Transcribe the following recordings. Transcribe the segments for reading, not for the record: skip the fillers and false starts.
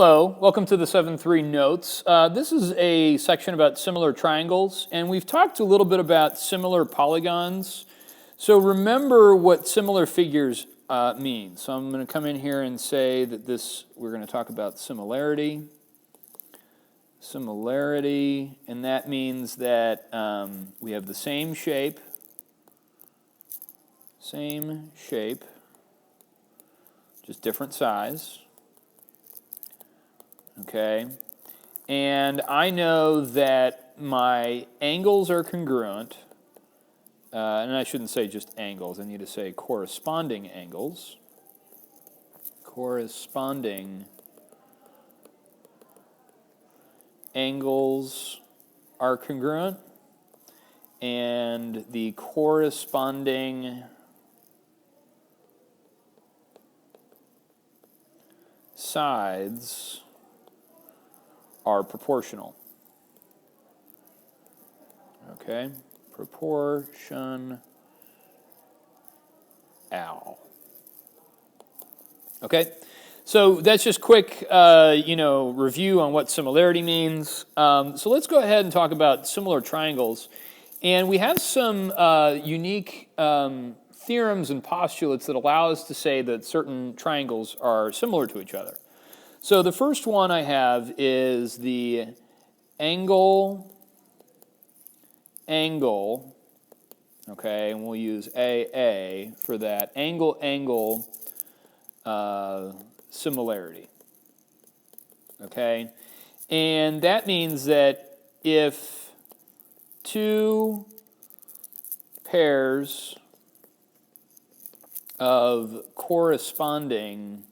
Hello, welcome to the 7.3 notes. This is a section about similar triangles, and we've talked a little bit about similar polygons. So remember what similar figures mean. So I'm going to come in here and say that we're going to talk about similarity. Similarity, and that means that we have the same shape, just different size. Okay, and I know that my angles are congruent, and I shouldn't say just angles, I need to say corresponding angles. Corresponding angles are congruent, and the corresponding sides are proportional. Okay, proportional. Okay, so that's just quick, review on what similarity means. So let's go ahead and talk about similar triangles. And we have some unique theorems and postulates that allow us to say that certain triangles are similar to each other. So the first one I have is the angle, okay, and we'll use AA for that, angle similarity, okay? And that means that if two pairs of corresponding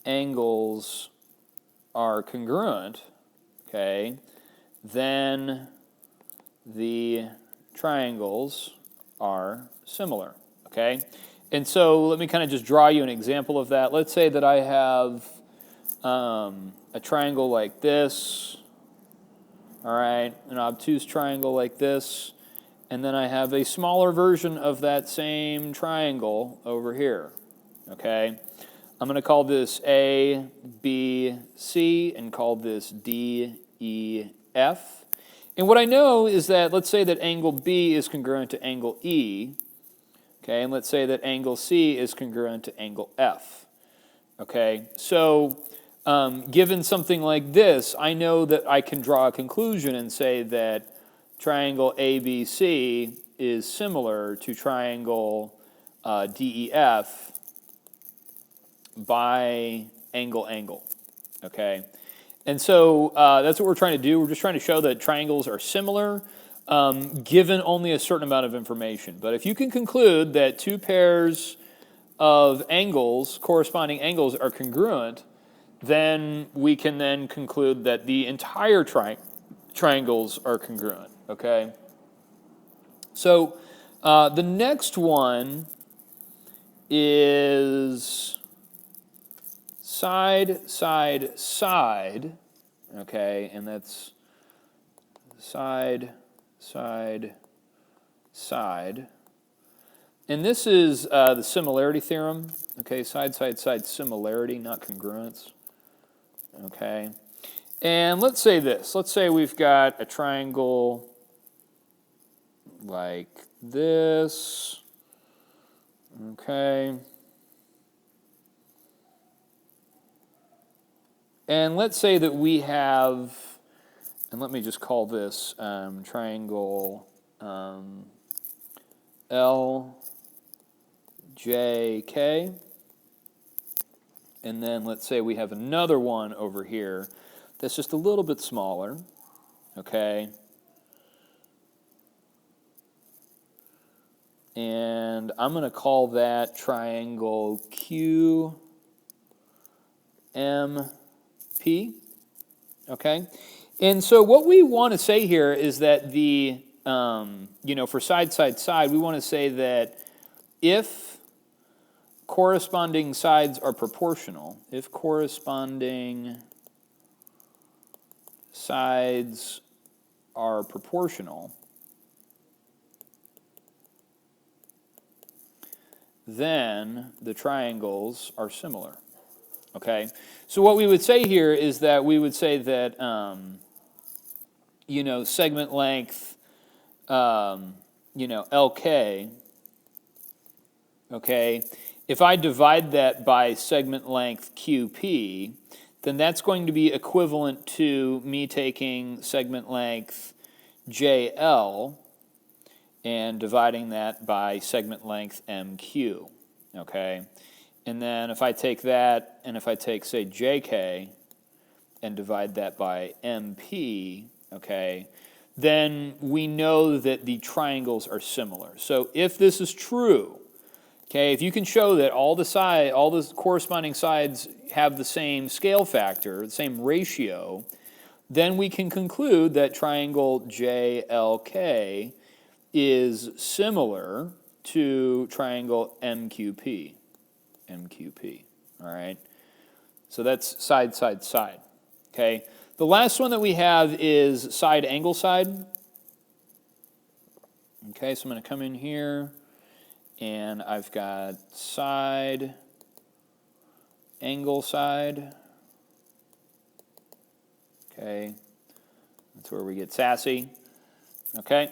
angles are congruent, okay, then the triangles are similar, okay? And so let me kind of just draw you an example of that. Let's say that I have a triangle like this, all right, an obtuse triangle like this, and then I have a smaller version of that same triangle over here, okay? I'm going to call this A, B, C, and call this D, E, F. And what I know is that, let's say that angle B is congruent to angle E, okay, and let's say that angle C is congruent to angle F, okay? So given something like this, I know that I can draw a conclusion and say that triangle ABC is similar to triangle DEF by angle, okay? And so that's what we're trying to do. We're just trying to show that triangles are similar given only a certain amount of information. But if you can conclude that two pairs of angles, corresponding angles, are congruent, then we can then conclude that the entire triangles are congruent, okay? So the next one is side, side, side, okay, and that's side, side, side. And this is the similarity theorem, okay, side, side, side similarity, not congruence, okay. And let's say this. Let's say we've got a triangle like this, okay. And let's say that we have, and let me just call this triangle LJK. And then let's say we have another one over here that's just a little bit smaller, okay? And I'm going to call that triangle QMP. Okay, and so what we want to say here is that the, for side, side, side, we want to say that if corresponding sides are proportional, if corresponding sides are proportional, then the triangles are similar. okay? So what we would say here is that we would say that, you know, segment length, you know, LK, okay, if I divide that by segment length QP, then that's going to be equivalent to me taking segment length JL and dividing that by segment length MQ, okay? And then if I take that, and if I take, say, JK, and divide that by MP, okay, then we know that the triangles are similar. So if this is true, okay, if you can show that all the corresponding sides have the same scale factor, the same ratio, then we can conclude that triangle JLK is similar to triangle MQP. All right? So that's side, side, side. Okay? The last one that we have is side, angle, side. Okay, so I'm going to come in here, and I've got side, angle, side. Okay, that's where we get sassy. Okay,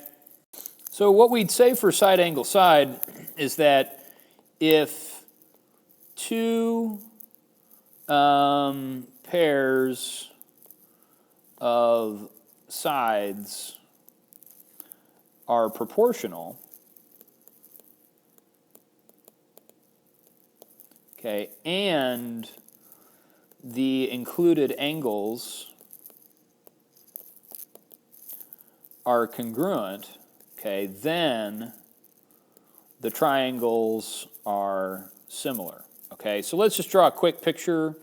so what we'd say for side, angle, side is that if two pairs of sides are proportional, okay, and the included angles are congruent, okay, then the triangles are similar. Okay, so let's just draw a quick picture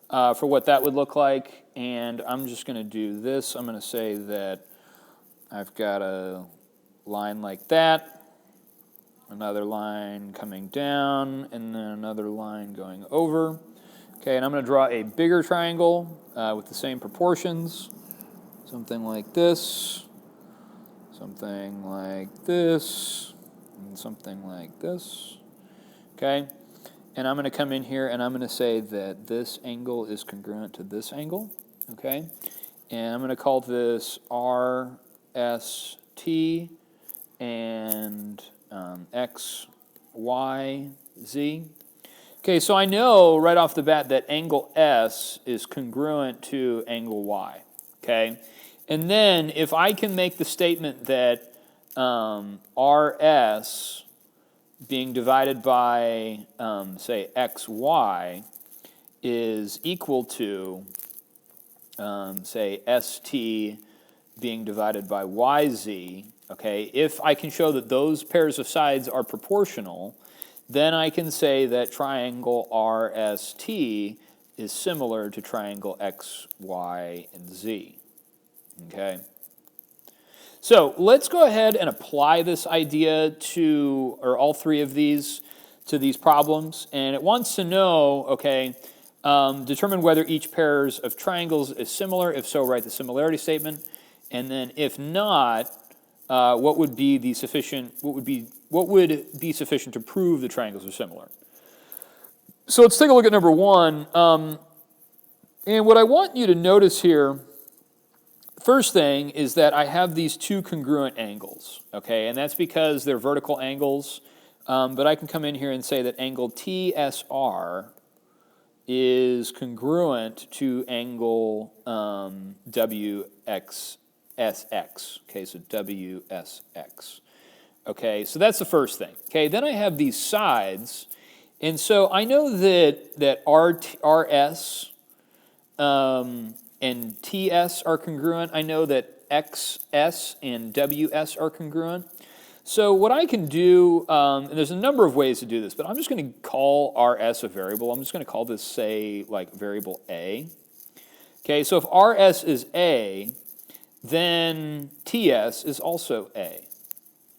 for what that would look like, and I'm just going to do this. I'm going to say that I've got a line like that, another line coming down, and then another line going over. Okay, and I'm going to draw a bigger triangle with the same proportions, something like this, something like this, and something like this. Okay, and I'm going to come in here and I'm going to say that this angle is congruent to this angle. Okay, and I'm going to call this RST and X, Y, Z. Okay, so I know right off the bat that angle S is congruent to angle Y. Okay, and then if I can make the statement that RS being divided by, say, XY is equal to, say, ST being divided by YZ, okay, if I can show that those pairs of sides are proportional, then I can say that triangle RST is similar to triangle X, Y, and Z, okay? So let's go ahead and apply this idea to, or all three of these, to these problems. And it wants to know, okay, determine whether each pair of triangles is similar. If so, write the similarity statement. And then if not, what would be sufficient to prove the triangles are similar? So let's take a look at number one. And what I want you to notice here, first thing is that I have these two congruent angles, okay, and that's because they're vertical angles, but I can come in here and say that angle TSR is congruent to angle WXSX, okay, so WSX, okay, so that's the first thing, okay, then I have these sides, and so I know that RS and TS are congruent. I know that XS and WS are congruent. So what I can do, and there's a number of ways to do this, but I'm just going to call RS a variable. I'm just going to call this, say, like variable A. Okay, so if RS is A, then TS is also A.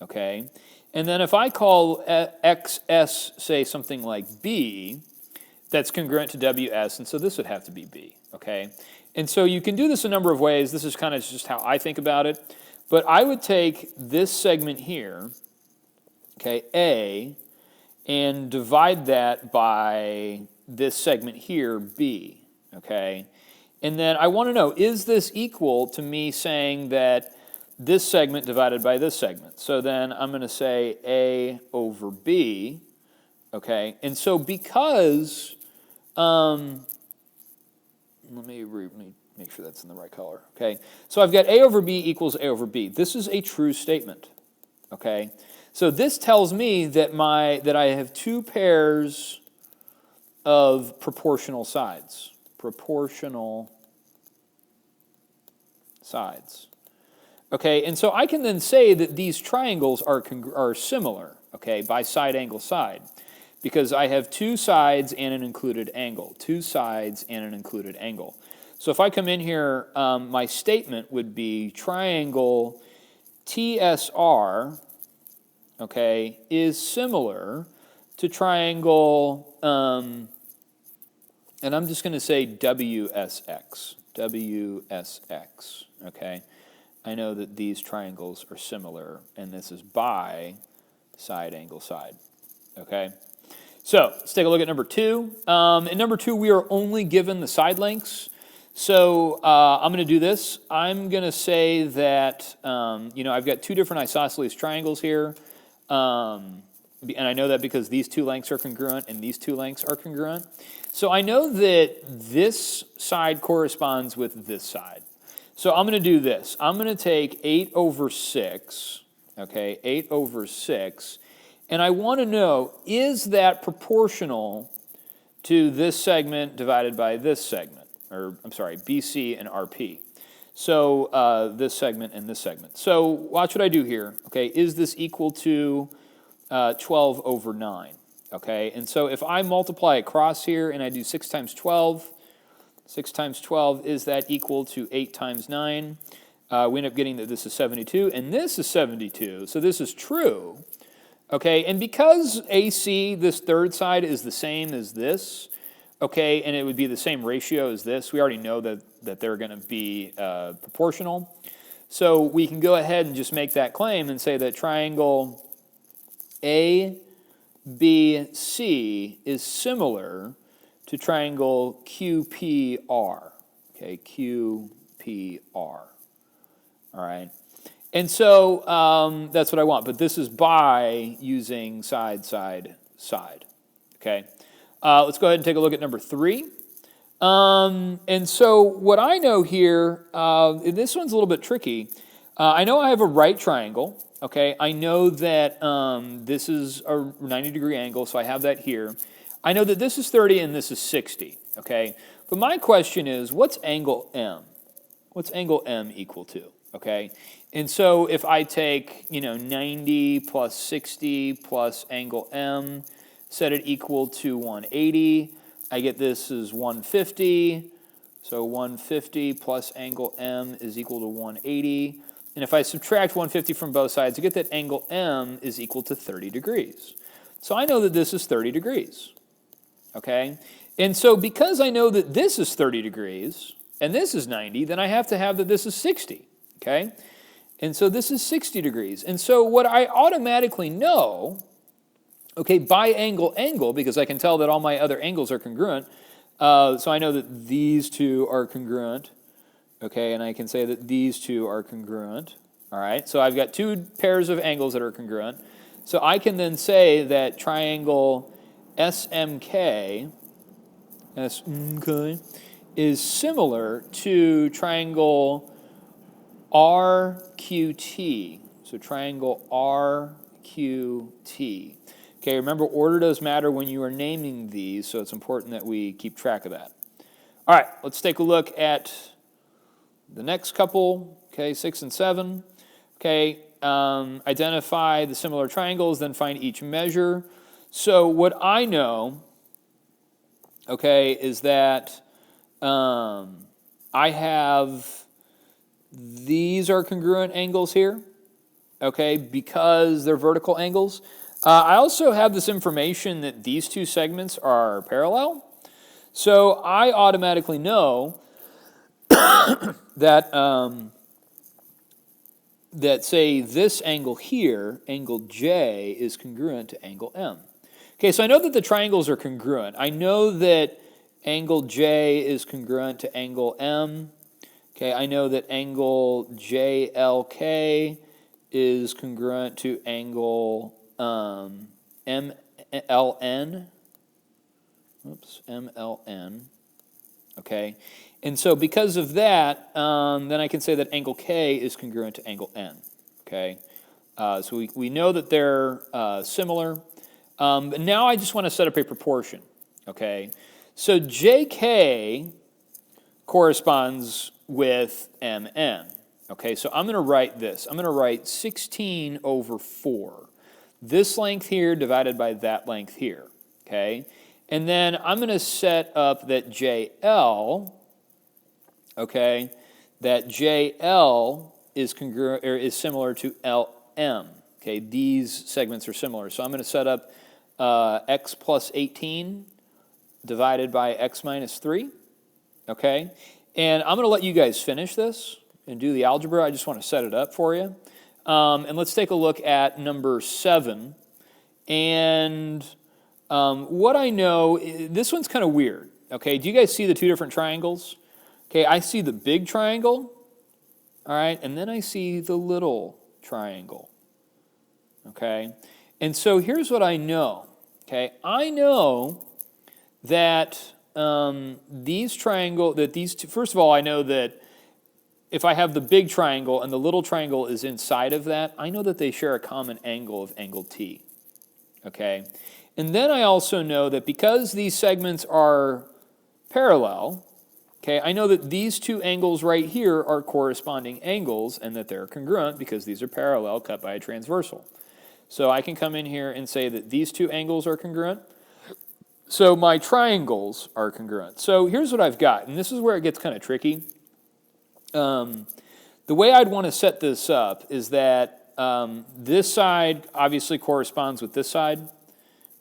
Okay, and then if I call XS, say, something like B, that's congruent to WS, and so this would have to be B. Okay. And so you can do this a number of ways. This is kind of just how I think about it. But I would take this segment here, okay, A, and divide that by this segment here B, okay? And then I want to know, is this equal to me saying that this segment divided by this segment? So then I'm going to say A over B, okay? And so because, let me make sure that's in the right color, okay? So I've got A over B equals A over B. This is a true statement, okay? So this tells me that I have two pairs of proportional sides. Proportional sides. Okay, and so I can then say that these triangles are similar, okay, by side angle side, because I have two sides and an included angle. Two sides and an included angle. So if I come in here, my statement would be triangle TSR, okay, is similar to triangle, and I'm just going to say WSX, WSX, okay? I know that these triangles are similar, and this is by side angle side, okay? So let's take a look at number 2. In number 2, we are only given the side lengths. So I'm going to do this. I'm going to say that, I've got two different isosceles triangles here. And I know that because these two lengths are congruent and these two lengths are congruent. So I know that this side corresponds with this side. So I'm going to do this. I'm going to take 8 over 6, okay, 8 over 6, and I want to know, is that proportional to this segment divided by this segment? Or, I'm sorry, BC and RP. So this segment and this segment. So watch what I do here, okay? Is this equal to 12 over 9, okay? And so if I multiply across here and I do 6 times 12, 6 times 12, is that equal to 8 times 9? We end up getting that this is 72, and this is 72, so this is true, okay? And because AC, this third side, is the same as this, okay, and it would be the same ratio as this, we already know that they're going to be proportional. So we can go ahead and just make that claim and say that triangle ABC is similar to triangle QPR, okay, QPR, all right? And so that's what I want, but this is by using side, side, side, okay? Let's go ahead and take a look at number 3. And so what I know here, this one's a little bit tricky. I know I have a right triangle, okay? I know that this is a 90-degree angle, so I have that here. I know that this is 30 and this is 60, okay? But my question is, what's angle M? What's angle M equal to, okay? And so if I take, 90 plus 60 plus angle M, set it equal to 180, I get this is 150. So 150 plus angle M is equal to 180. And if I subtract 150 from both sides, I get that angle M is equal to 30 degrees. So I know that this is 30 degrees, okay? And so because I know that this is 30 degrees and this is 90, then I have to have that this is 60, okay? And so this is 60 degrees. And so what I automatically know, okay, by angle, because I can tell that all my other angles are congruent, so I know that these two are congruent, okay, and I can say that these two are congruent, all right? So I've got two pairs of angles that are congruent. So I can then say that triangle SMK is similar to triangle RQT. So triangle RQT. Okay, remember, order does matter when you are naming these, so it's important that we keep track of that. All right, let's take a look at the next couple, okay, 6 and 7. Okay, identify the similar triangles, then find each measure. So what I know, okay, is that I have, these are congruent angles here, okay, because they're vertical angles. I also have this information that these two segments are parallel. So I automatically know that, say, this angle here, angle J, is congruent to angle M. Okay, so I know that the triangles are congruent. I know that angle J is congruent to angle M. Okay, I know that angle JLK is congruent to angle MLN. Oops, MLN. Okay, and so because of that, then I can say that angle K is congruent to angle N. Okay, so we know that they're similar. But now I just want to set up a proportion. Okay, so JK corresponds with MN. Okay, so I'm going to write this. I'm going to write 16 over 4. This length here divided by that length here. Okay, and then I'm going to set up that JL, okay, that JL is congruent or is similar to LM. Okay, these segments are similar. So I'm going to set up x plus 18 divided by x minus 3. Okay, and I'm going to let you guys finish this and do the algebra. I just want to set it up for you. And let's take a look at number 7. And what I know, this one's kind of weird. Okay, do you guys see the two different triangles? Okay, I see the big triangle, all right, and then I see the little triangle. Okay, and so here's what I know. Okay, I know that these two, first of all, I know that if I have the big triangle and the little triangle is inside of that, I know that they share a common angle of angle T. Okay, and then I also know that because these segments are parallel, okay, I know that these two angles right here are corresponding angles and that they're congruent because these are parallel cut by a transversal. So I can come in here and say that these two angles are congruent. So my triangles are congruent. So here's what I've got, and this is where it gets kind of tricky. The way I'd want to set this up is that this side obviously corresponds with this side.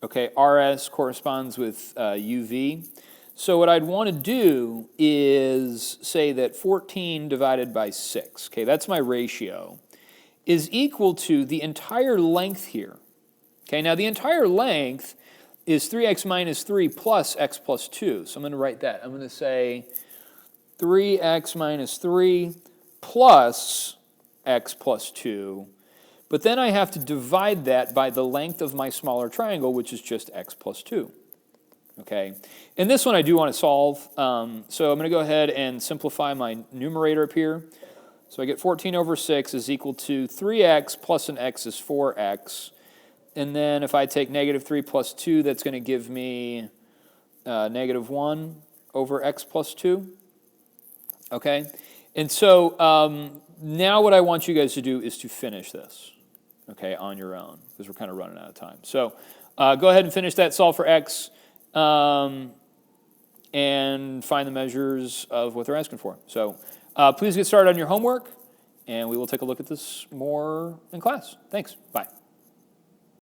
Okay, RS corresponds with UV. So what I'd want to do is say that 14 divided by 6, okay, that's my ratio, is equal to the entire length here. Okay, now the entire length is 3x minus 3 plus x plus 2. So I'm going to write that. I'm going to say 3x minus 3 plus x plus 2. But then I have to divide that by the length of my smaller triangle, which is just x plus 2. Okay, and this one I do want to solve. So I'm going to go ahead and simplify my numerator up here. So I get 14 over 6 is equal to 3x plus an x is 4x. And then if I take negative 3 plus 2, that's going to give me negative 1 over x plus 2. Okay? And so now what I want you guys to do is to finish this, okay, on your own, because we're kind of running out of time. So go ahead and finish that, solve for x, and find the measures of what they're asking for. So please get started on your homework, and we will take a look at this more in class. Thanks. Bye.